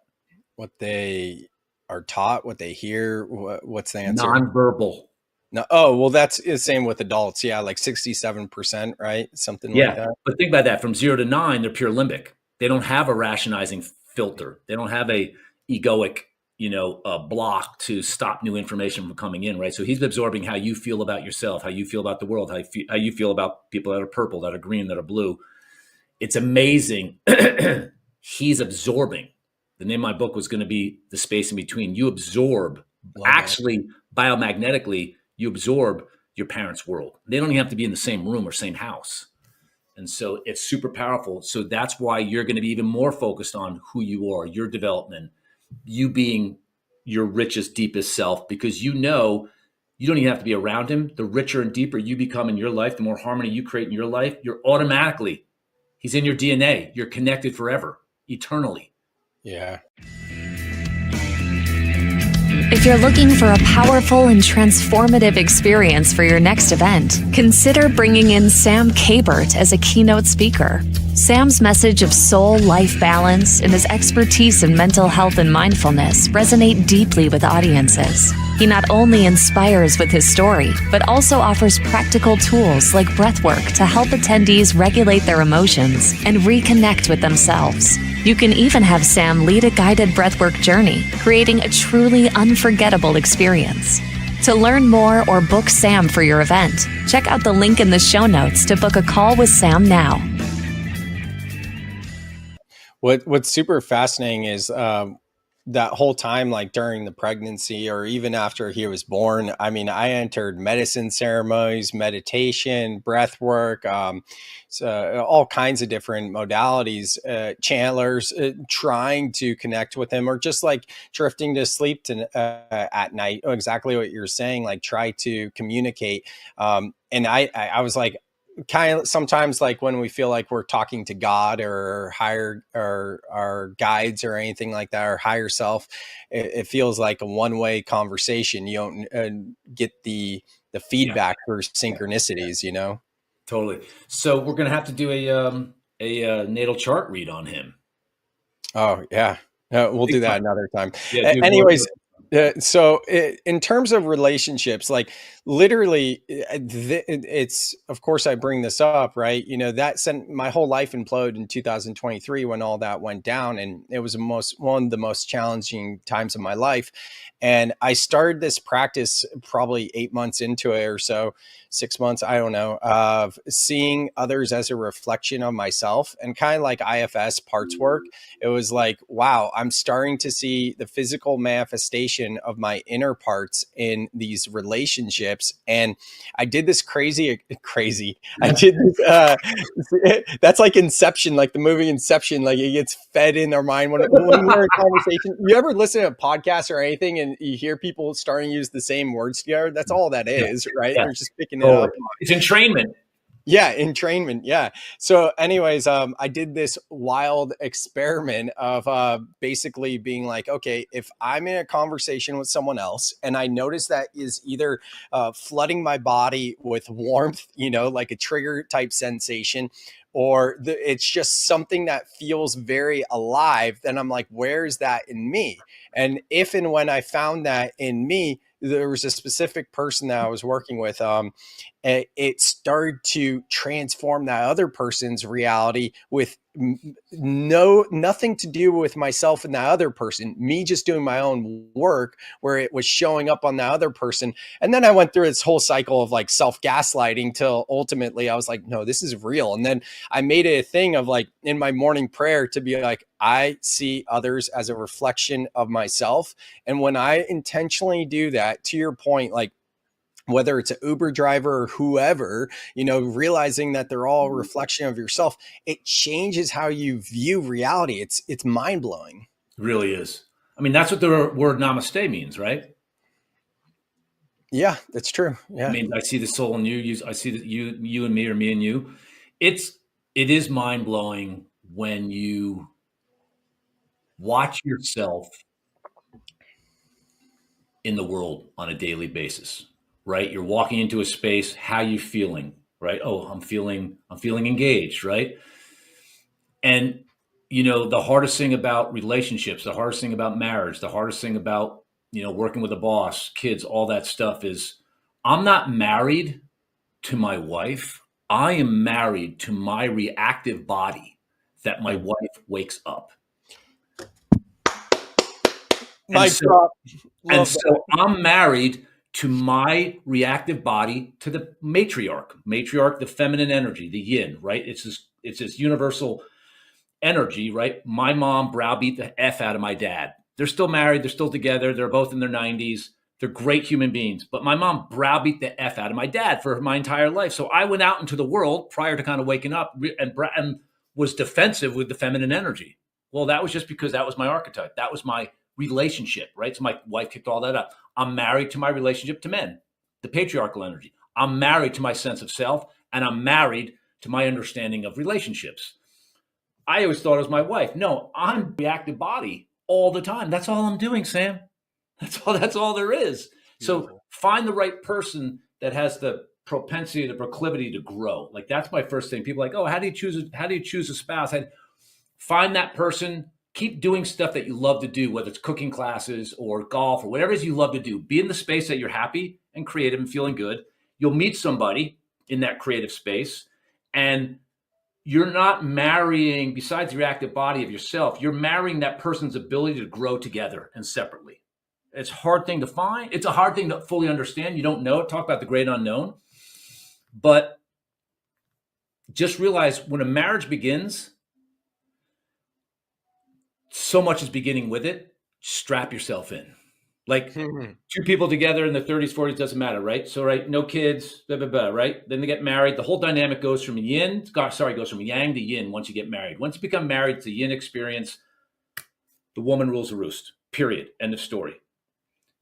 What they are taught, what they hear. What's the answer? Nonverbal. No. Oh, well, that's the same with adults. Yeah, like 67%, right? Something like that. But think about that. From 0 to 9, they're pure limbic. They don't have a rationalizing filter. They don't have a egoic, block to stop new information from coming in, right? So he's absorbing how you feel about yourself, how you feel about the world, how you feel about people that are purple, that are green, that are blue. It's amazing. He's absorbing. The name of my book was going to be The Space in Between. You absorb, actually, biomagnetically, you absorb your parents' world. They don't even have to be in the same room or same house. And so it's super powerful. So that's why you're going to be even more focused on who you are, your development, you being your richest, deepest self, because you don't even have to be around him. The richer and deeper you become in your life, the more harmony you create in your life, he's in your DNA. You're connected forever, eternally. Yeah. If you're looking for a powerful and transformative experience for your next event, consider bringing in Sam Kabert as a keynote speaker. Sam's message of soul life balance and his expertise in mental health and mindfulness resonate deeply with audiences. He not only inspires with his story, but also offers practical tools like breathwork to help attendees regulate their emotions and reconnect with themselves. You can even have Sam lead a guided breathwork journey, creating a truly unforgettable experience. To learn more or book Sam for your event, check out the link in the show notes to book a call with Sam now. What's super fascinating is that whole time, like during the pregnancy or even after he was born, I mean, I entered medicine ceremonies, meditation, breath work, so all kinds of different modalities, channelers, trying to connect with him or just like drifting to sleep at night. Exactly what you're saying, like try to communicate. And I was like, kind of sometimes like when we feel like we're talking to God or higher or our guides or anything like that, or higher self, it feels like a one-way conversation. You don't get the feedback for synchronicities, you know? Totally. So we're going to have to do a natal chart read on him. Oh yeah. We'll do that another time. Yeah, dude, Anyways, so in terms of relationships, like literally, it's, of course I bring this up, right? You know, that sent my whole life implode in 2023 when all that went down. And it was one of the most challenging times of my life. And I started this practice probably 8 months into it or so, 6 months, I don't know, of seeing others as a reflection of myself, and kind of like IFS parts work. It was like, wow, I'm starting to see the physical manifestation of my inner parts in these relationships. And I did this crazy. I did this. That's like Inception, like the movie Inception, like it gets fed in our mind when we're in a conversation. You ever listen to a podcast or anything and you hear people starting to use the same words together? That's all that is, right? Yeah. They're just picking it up. It's entrainment. Yeah, entrainment. Yeah. So, anyways, I did this wild experiment of basically being like, okay, if I'm in a conversation with someone else and I notice that is either flooding my body with warmth, you know, like a trigger type sensation, or it's just something that feels very alive, then I'm like, where's that in me? And if and when I found that in me, there was a specific person that I was working with. It started to transform that other person's reality with nothing to do with myself and that other person, me just doing my own work where it was showing up on that other person. And then I went through this whole cycle of like self-gaslighting till ultimately I was like, no, this is real. And then I made it a thing of like in my morning prayer to be like, I see others as a reflection of myself. And when I intentionally do that, to your point, like whether it's an Uber driver or whoever, you know, realizing that they're all a reflection of yourself, it changes how you view reality. It's mind blowing. It really is. I mean, that's what the word namaste means, right? Yeah, that's true. Yeah. I mean, I see the soul in you. I see that you and me, or me and you. It is mind blowing when you watch yourself in the world on a daily basis, right? You're walking into a space. How you feeling, right? Oh, I'm feeling engaged, right? And you know, the hardest thing about relationships, the hardest thing about marriage, the hardest thing about, you know, working with a boss, kids, all that stuff is I'm not married to my wife. I am married to my reactive body that my wife wakes up. My And so I'm married to my reactive body, to the matriarch, the feminine energy, the yin, right? It's this universal energy, right? My mom browbeat the F out of my dad. They're still married. They're still together. They're both in their 90s. They're great human beings. But my mom browbeat the F out of my dad for my entire life. So I went out into the world prior to kind of waking up and was defensive with the feminine energy. Well, that was just because that was my archetype. That was my relationship, right? So my wife kicked all that up. I'm married to my relationship to men, the patriarchal energy. I'm married to my sense of self, and I'm married to my understanding of relationships. I always thought it was my wife. No, I'm reactive body all the time. That's all I'm doing, Sam. That's all there is. So find the right person that has the propensity, the proclivity to grow. Like that's my first thing. People are like, oh, how do you choose a spouse? Find that person, keep doing stuff that you love to do, whether it's cooking classes or golf or whatever it is you love to do. Be in the space that you're happy and creative and feeling good. You'll meet somebody in that creative space, and you're not marrying, besides the reactive body of yourself, you're marrying that person's ability to grow together and separately. It's a hard thing to find. It's a hard thing to fully understand. You don't know it. Talk about the great unknown. But just realize when a marriage begins, so much is beginning with it. Strap yourself in. Like two people together in their 30s, 40s, doesn't matter, right? So, right, no kids, blah, blah, blah, right? Then they get married. The whole dynamic goes from yang to yin once you get married. Once you become married, it's a yin experience. The woman rules the roost, period. End of story.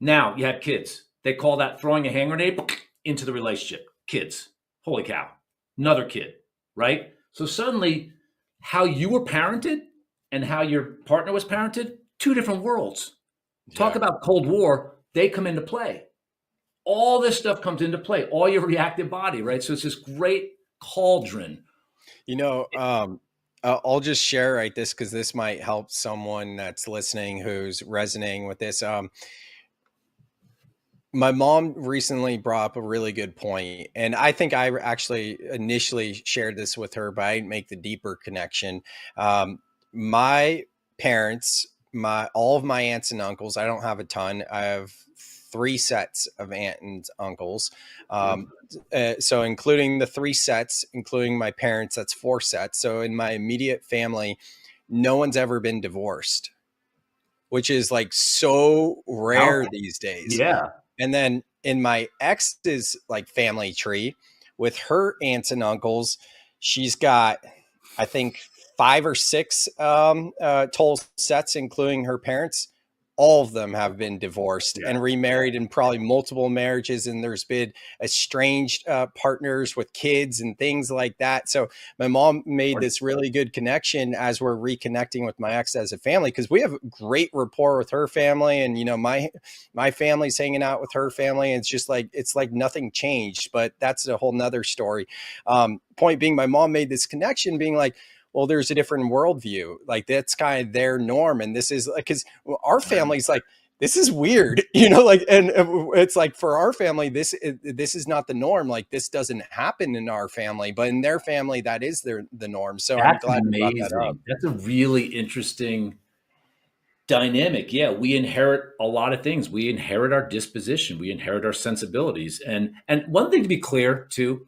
Now you have kids. They call that throwing a hand grenade into the relationship. Kids. Holy cow. another kid, right? So suddenly how you were parented and how your partner was parented, two different worlds. Talk about Cold War, they come into play. All this stuff comes into play, all your reactive body, right? So it's this great cauldron. I'll just share this because this might help someone that's listening who's resonating with this. My mom recently brought up a really good point, and I think I actually initially shared this with her, but I didn't make the deeper connection. My parents, all of my aunts and uncles, I don't have a ton. I have 3 sets of aunt and uncles. So including the 3 sets, including my parents, that's 4 sets. So in my immediate family, no one's ever been divorced, which is like so rare these days. Yeah. And then in my ex's family tree with her aunts and uncles, she's got, I think, 5 or 6 total sets, including her parents. All of them have been divorced and remarried in probably multiple marriages. And there's been estranged partners with kids and things like that. So my mom made this really good connection as we're reconnecting with my ex as a family, because we have great rapport with her family. And, my family's hanging out with her family. And it's just it's like nothing changed, but that's a whole nother story. Point being, my mom made this connection being like, well, there's a different worldview. That's kind of their norm. And this is because our family's this is weird, and it's for our family, this is not the norm. This doesn't happen in our family, but in their family, that is the norm. So That's I'm glad amazing. you brought that up. That's a really interesting dynamic. Yeah, we inherit a lot of things. We inherit our disposition. We inherit our sensibilities. And one thing to be clear too,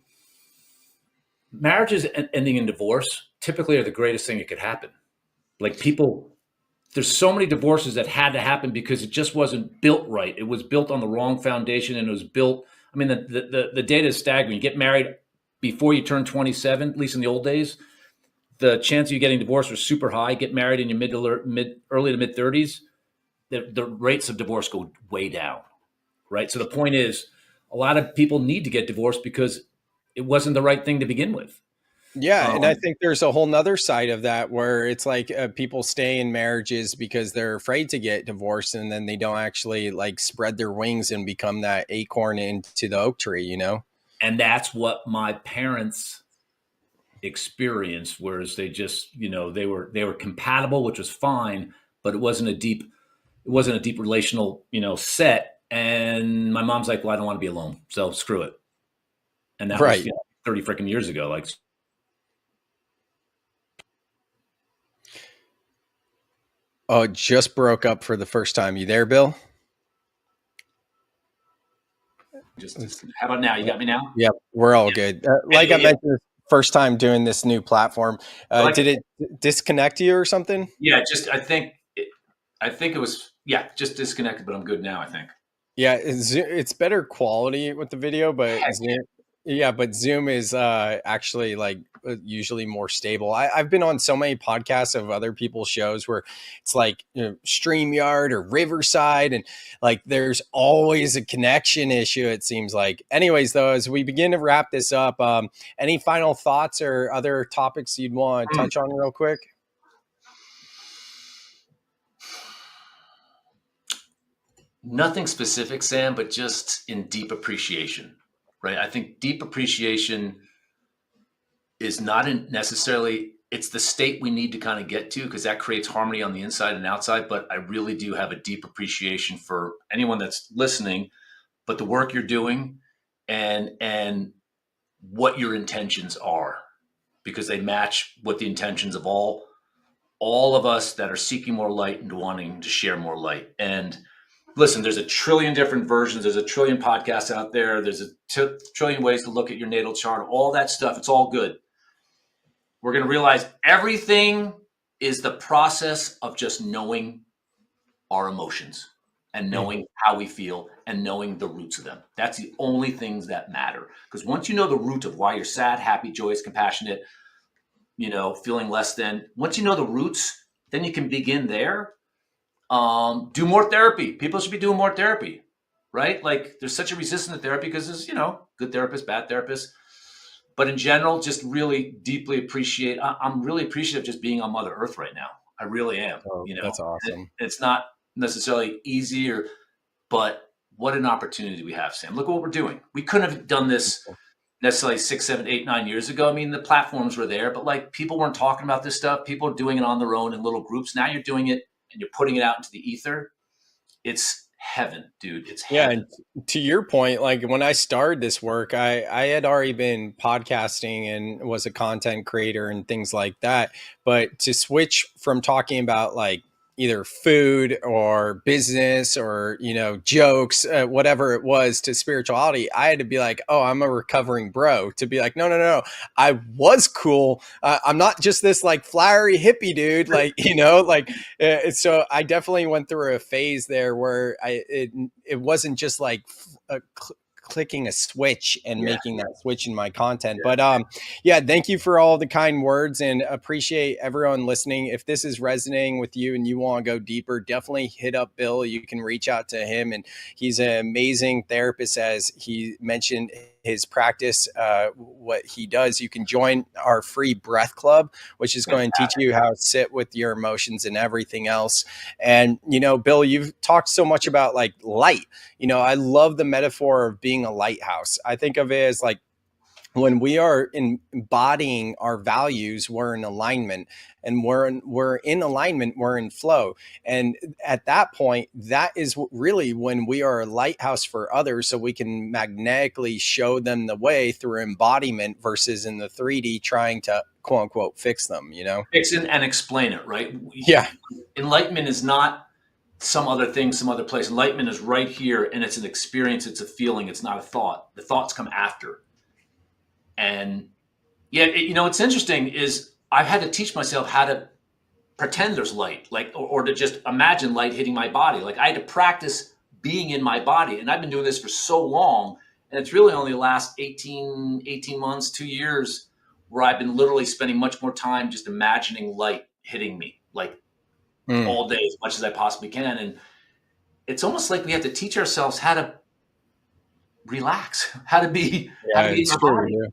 marriages ending in divorce typically are the greatest thing that could happen. There's so many divorces that had to happen because it just wasn't built right. It was built on the wrong foundation, and it was built. I mean, the data is staggering. You get married before you turn 27, at least in the old days, the chance of you getting divorced was super high. Get married in your early to mid 30s, the rates of divorce go way down, right? So the point is, a lot of people need to get divorced because it wasn't the right thing to begin with. Yeah. And I think there's a whole nother side of that where it's people stay in marriages because they're afraid to get divorced, and then they don't actually spread their wings and become that acorn into the oak tree, And that's what my parents experienced, whereas they just, they were compatible, which was fine, but it wasn't a deep relational, set. And my mom's like, well, I don't want to be alone, so screw it. And that was 30 freaking years ago. Oh, it just broke up for the first time. You there, Bill? How about now? You got me now? Yep, we're all good. I mentioned, first time doing this new platform. Did it disconnect you or something? Yeah, I think it was, just disconnected, but I'm good now, I think. Yeah, it's better quality with the video, but Zoom is actually usually more stable. I've been on so many podcasts of other people's shows where it's StreamYard or Riverside, and there's always a connection issue, it seems like. Anyways, though, as we begin to wrap this up, any final thoughts or other topics you'd want to touch on real quick? Nothing specific, Sam, but just in deep appreciation, right? I think deep appreciation is not necessarily, it's the state we need to kind of get to, because that creates harmony on the inside and outside. But I really do have a deep appreciation for anyone that's listening, but the work you're doing and what your intentions are, because they match what the intentions of all of us that are seeking more light and wanting to share more light. And listen, there's a trillion different versions. There's a trillion podcasts out there. There's a trillion ways to look at your natal chart, all that stuff. It's all good. We're going to realize everything is the process of just knowing our emotions and knowing how we feel and knowing the roots of them. That's the only things that matter. Because once you know the root of why you're sad, happy, joyous, compassionate, feeling less than, once you know the roots, then you can begin there. Do more therapy. People should be doing more therapy, right? There's such a resistance to therapy because there's, good therapists, bad therapists. But in general, just really deeply appreciate. I'm really appreciative just being on Mother Earth right now. I really am. Oh, that's awesome. It's not necessarily easy, but what an opportunity we have, Sam. Look what we're doing. We couldn't have done this necessarily 6, 7, 8, 9 years ago. I mean, the platforms were there, but like people weren't talking about this stuff. People are doing it on their own in little groups. Now you're doing it and you're putting it out into the ether. It's heaven, dude. It's heaven. Yeah, and to your point, like when I started this work, I had already been podcasting and was a content creator and things like that. But to switch from talking about like either food or business or, jokes, whatever it was, to spirituality, I had to be like, oh, I'm a recovering bro, to be like, no, I was cool. I'm not just this like flowery hippie dude, like, so I definitely went through a phase there where it wasn't just like clicking a switch and making that switch in my content. But thank you for all the kind words and appreciate everyone listening. If this is resonating with you and you want to go deeper, definitely hit up Bill. You can reach out to him, and he's an amazing therapist. As he mentioned his practice, what he does, you can join our free breath club, which is going to teach you how to sit with your emotions and everything else. And, Bill, you've talked so much about like light. I love the metaphor of being a lighthouse. I think of it as like, when we are embodying our values, we're in alignment, and we're in alignment, we're in flow. And at that point, that is really when we are a lighthouse for others, so we can magnetically show them the way through embodiment versus in the 3D trying to quote unquote fix them, Fix it and explain it, right? Yeah. Enlightenment is not some other thing, some other place. Enlightenment is right here, and it's an experience, it's a feeling, it's not a thought. The thoughts come after. And what's interesting is I've had to teach myself how to pretend there's light, like, or to just imagine light hitting my body. Like I had to practice being in my body. And I've been doing this for so long. And it's really only the last 18 months, 2 years, where I've been literally spending much more time just imagining light hitting me, like all day, as much as I possibly can. And it's almost like we have to teach ourselves how to relax, how to be in our body. Yeah.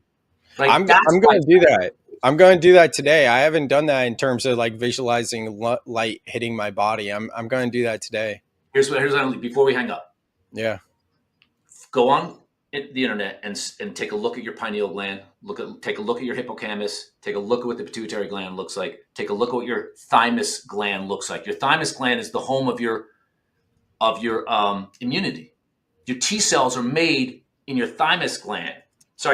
Like, I'm going to do that. I'm going to do that today. I haven't done that in terms of like visualizing light hitting my body. I'm going to do that today. Here's what before we hang up. Yeah. Go on the internet and take a look at your pineal gland. Take a look at your hippocampus. Take a look at what the pituitary gland looks like. Take a look at what your thymus gland looks like. Your thymus gland is the home of your immunity. Your T cells are made in your thymus gland. So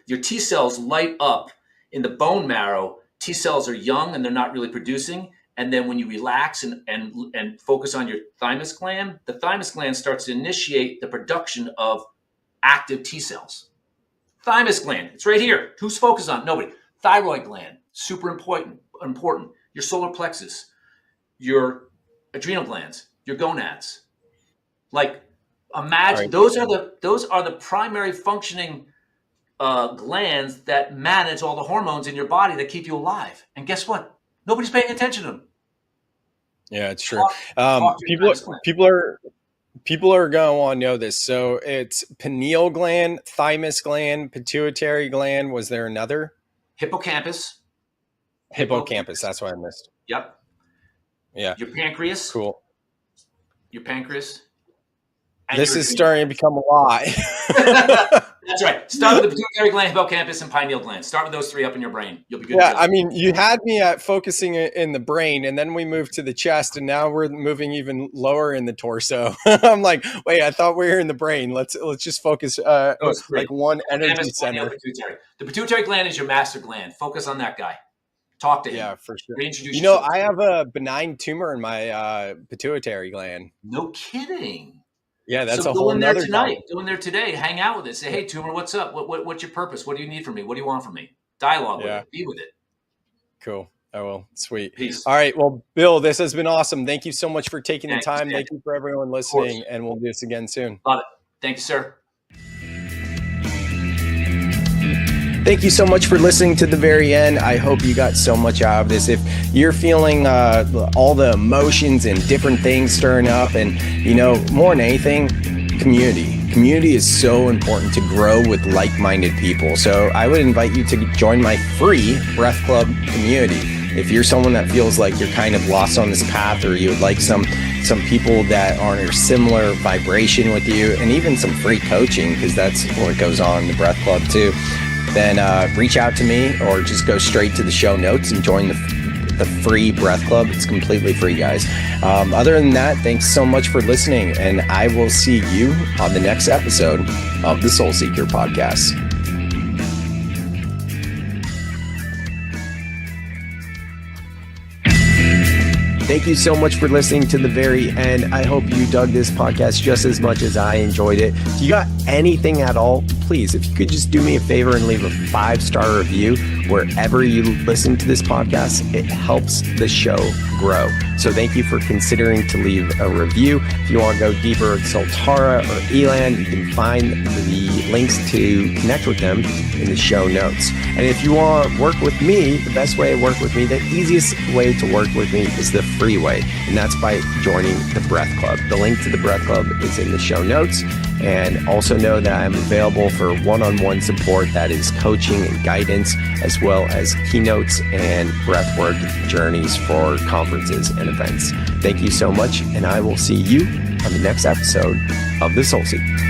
your T cells light up in the bone marrow. T cells are young and they're not really producing. And then when you relax and focus on your thymus gland, the thymus gland starts to initiate the production of active T cells. Thymus gland, it's right here. Who's focused on it? Nobody. Thyroid gland, super important. Your solar plexus, your adrenal glands, your gonads. Like imagine those are the primary functioning glands that manage all the hormones in your body that keep you alive. And guess what? Nobody's paying attention to them. Yeah, it's true. People are going to want to know this. So it's pineal gland, thymus gland, pituitary gland. Was there another? Hippocampus. That's what I missed. Yep. Yeah. Your pancreas. Cool. Your pancreas. This is starting to become a lot. That's right. Start with the pituitary gland, hippocampus, and pineal gland. Start with those three up in your brain. You'll be good. Yeah, I mean, you had me at focusing in the brain, and then we moved to the chest, and now we're moving even lower in the torso. I'm like, wait, I thought we were in the brain. Let's just focus like one energy center. The pituitary gland is your master gland. Focus on that guy. Talk to him. Yeah, for sure. Reintroduce I have a benign tumor in my pituitary gland. No kidding. Yeah, that's so a whole nother tonight. Go in there today. Hang out with it. Say, hey, tumor, what's up? What's your purpose? What do you need from me? What do you want from me? Dialogue with it. Be with it. Cool. I will. Sweet. Peace. All right. Well, Bill, this has been awesome. Thank you so much for taking the time. Thank you for everyone listening, and we'll do this again soon. Love it. Thank you, sir. Thank you so much for listening to the very end. I hope you got so much out of this. If you're feeling all the emotions and different things stirring up, and more than anything, community. Community is so important to grow with like-minded people. So I would invite you to join my free Breath Club community. If you're someone that feels like you're kind of lost on this path, or you would like some people that are in a similar vibration with you, and even some free coaching, because that's what goes on in the Breath Club too, then reach out to me, or just go straight to the show notes and join the free Breath Club. It's completely free, guys. Other than that, thanks so much for listening, and I will see you on the next episode of the Soul Seeker podcast. Thank you so much for listening to the very end. I hope you dug this podcast just as much as I enjoyed it. If you got anything at all, please, if you could just do me a favor and leave a 5-star review wherever you listen to this podcast, it helps the show grow. So thank you for considering to leave a review. If you want to go deeper with Soltara or Elan, you can find the links to connect with them in the show notes. And if you want to work with me, the best way to work with me, the easiest way to work with me is the free way, and that's by joining the Breath Club. The link to the Breath Club is in the show notes. And also know that I'm available for one-on-one support, that is coaching and guidance, as well as keynotes and breathwork journeys for conferences and events. Thank you so much, and I will see you on the next episode of The Soul Seeker.